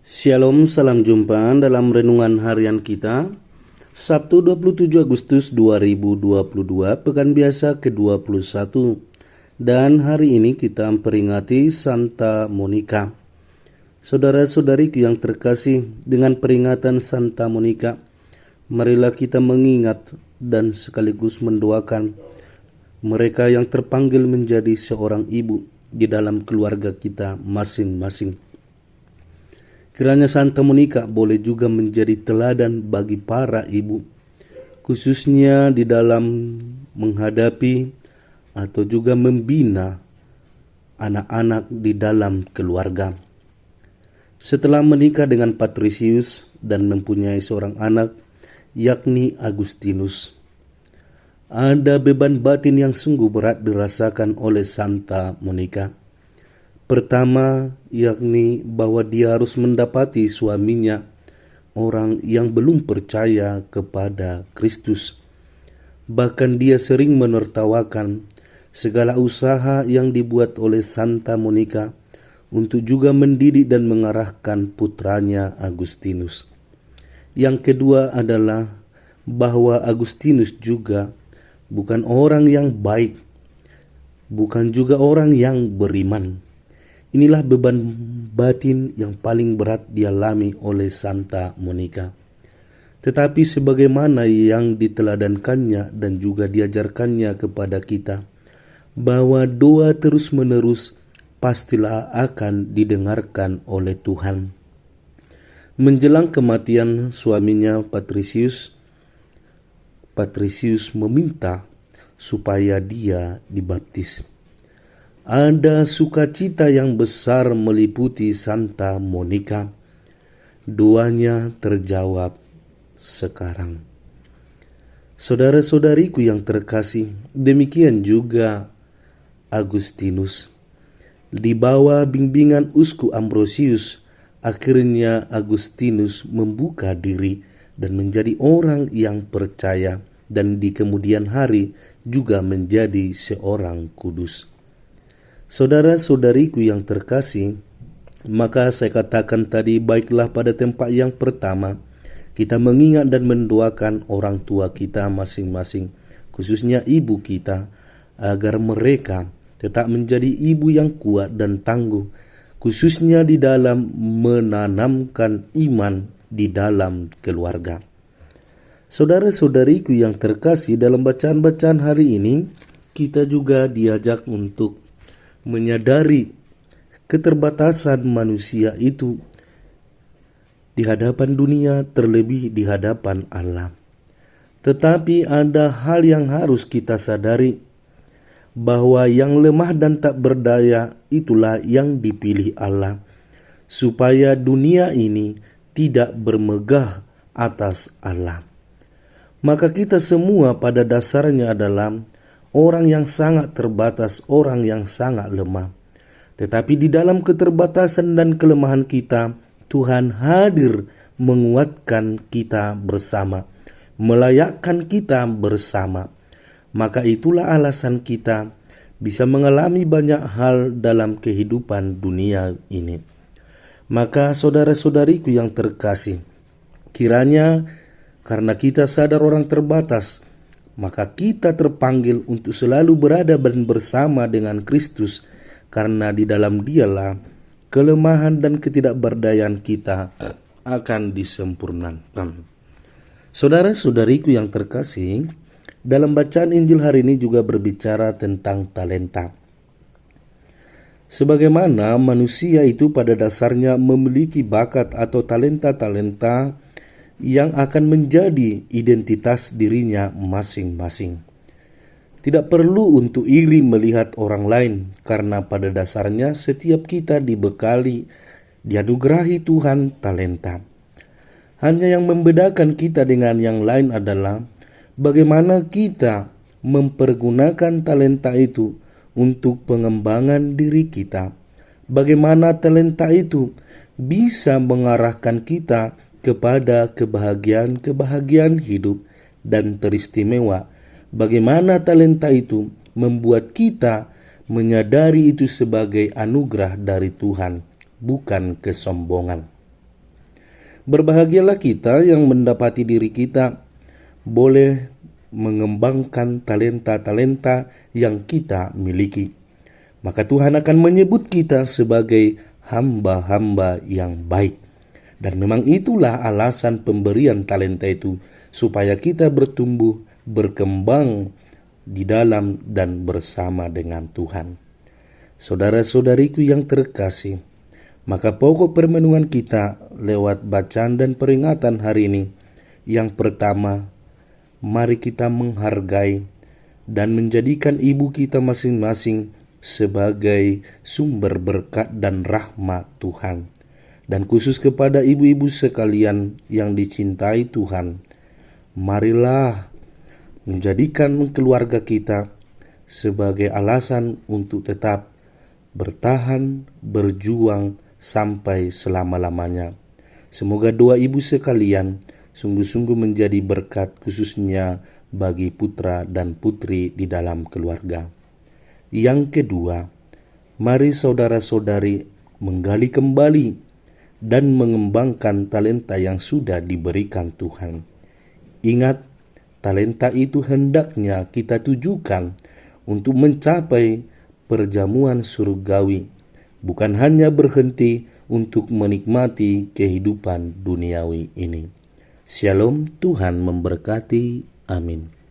Shalom, salam jumpa dalam renungan harian kita Sabtu 27 Agustus 2022, pekan biasa ke-21. Dan hari ini kita memperingati Santa Monica. Saudara-saudariku yang terkasih, dengan peringatan Santa Monica, marilah kita mengingat dan sekaligus mendoakan mereka yang terpanggil menjadi seorang ibu di dalam keluarga kita masing-masing. Kiranya Santa Monica boleh juga menjadi teladan bagi para ibu, khususnya di dalam menghadapi atau juga membina anak-anak di dalam keluarga. Setelah menikah dengan Patricius dan mempunyai seorang anak, yakni Agustinus, ada beban batin yang sungguh berat dirasakan oleh Santa Monica. Pertama, yakni bahwa dia harus mendapati suaminya, orang yang belum percaya kepada Kristus. Bahkan dia sering menertawakan segala usaha yang dibuat oleh Santa Monica untuk juga mendidik dan mengarahkan putranya Agustinus. Yang kedua adalah bahwa Agustinus juga bukan orang yang baik, bukan juga orang yang beriman. Inilah beban batin yang paling berat dialami oleh Santa Monica. Tetapi sebagaimana yang diteladankannya dan juga diajarkannya kepada kita, bahwa doa terus-menerus pastilah akan didengarkan oleh Tuhan. Menjelang kematian suaminya Patricius meminta supaya dia dibaptis. Ada sukacita yang besar meliputi Santa Monica. Doanya terjawab sekarang. Saudara-saudariku yang terkasih, demikian juga Agustinus. Di bawah bimbingan Uskup Ambrosius, akhirnya Agustinus membuka diri dan menjadi orang yang percaya, dan di kemudian hari juga menjadi seorang kudus. Saudara-saudariku yang terkasih, maka saya katakan tadi, baiklah pada tempat yang pertama kita mengingat dan mendoakan orang tua kita masing-masing, khususnya ibu kita, agar mereka tetap menjadi ibu yang kuat dan tangguh, khususnya di dalam menanamkan iman di dalam keluarga. Saudara-saudariku yang terkasih, dalam bacaan-bacaan hari ini kita juga diajak untuk menyadari keterbatasan manusia itu di hadapan dunia, terlebih di hadapan Allah. Tetapi ada hal yang harus kita sadari, bahwa yang lemah dan tak berdaya itulah yang dipilih Allah, supaya dunia ini tidak bermegah atas Allah. Maka kita semua pada dasarnya adalah orang yang sangat terbatas, orang yang sangat lemah. Tetapi di dalam keterbatasan dan kelemahan kita, Tuhan hadir menguatkan kita bersama, melayakkan kita bersama. Maka itulah alasan kita bisa mengalami banyak hal dalam kehidupan dunia ini. Maka saudara-saudariku yang terkasih, kiranya karena kita sadar orang terbatas, maka kita terpanggil untuk selalu berada dan bersama dengan Kristus, karena di dalam Dialah kelemahan dan ketidakberdayaan kita akan disempurnakan. Saudara-saudariku yang terkasih, dalam bacaan Injil hari ini juga berbicara tentang talenta. Sebagaimana manusia itu pada dasarnya memiliki bakat atau talenta-talenta yang akan menjadi identitas dirinya masing-masing. Tidak perlu untuk iri melihat orang lain, karena pada dasarnya setiap kita dibekali, dianugerahi Tuhan talenta. Hanya yang membedakan kita dengan yang lain adalah bagaimana kita mempergunakan talenta itu untuk pengembangan diri kita. Bagaimana talenta itu bisa mengarahkan kita kepada kebahagiaan hidup dan teristimewa. Bagaimana talenta itu membuat kita menyadari itu sebagai anugerah dari Tuhan, bukan kesombongan. Berbahagialah kita yang mendapati diri kita boleh mengembangkan talenta-talenta yang kita miliki. Maka Tuhan akan menyebut kita sebagai hamba-hamba yang baik. Dan memang itulah alasan pemberian talenta itu, supaya kita bertumbuh, berkembang di dalam dan bersama dengan Tuhan. Saudara-saudariku yang terkasih, maka pokok permenungan kita lewat bacaan dan peringatan hari ini, yang pertama, mari kita menghargai dan menjadikan ibu kita masing-masing sebagai sumber berkat dan rahmat Tuhan. Dan khusus kepada ibu-ibu sekalian yang dicintai Tuhan, marilah menjadikan keluarga kita sebagai alasan untuk tetap bertahan, berjuang sampai selama-lamanya. Semoga doa ibu sekalian sungguh-sungguh menjadi berkat, khususnya bagi putra dan putri di dalam keluarga. Yang kedua, mari saudara-saudari menggali kembali dan mengembangkan talenta yang sudah diberikan Tuhan. Ingat, talenta itu hendaknya kita tujukan untuk mencapai perjamuan surgawi, bukan hanya berhenti untuk menikmati kehidupan duniawi ini. Shalom, Tuhan memberkati. Amin.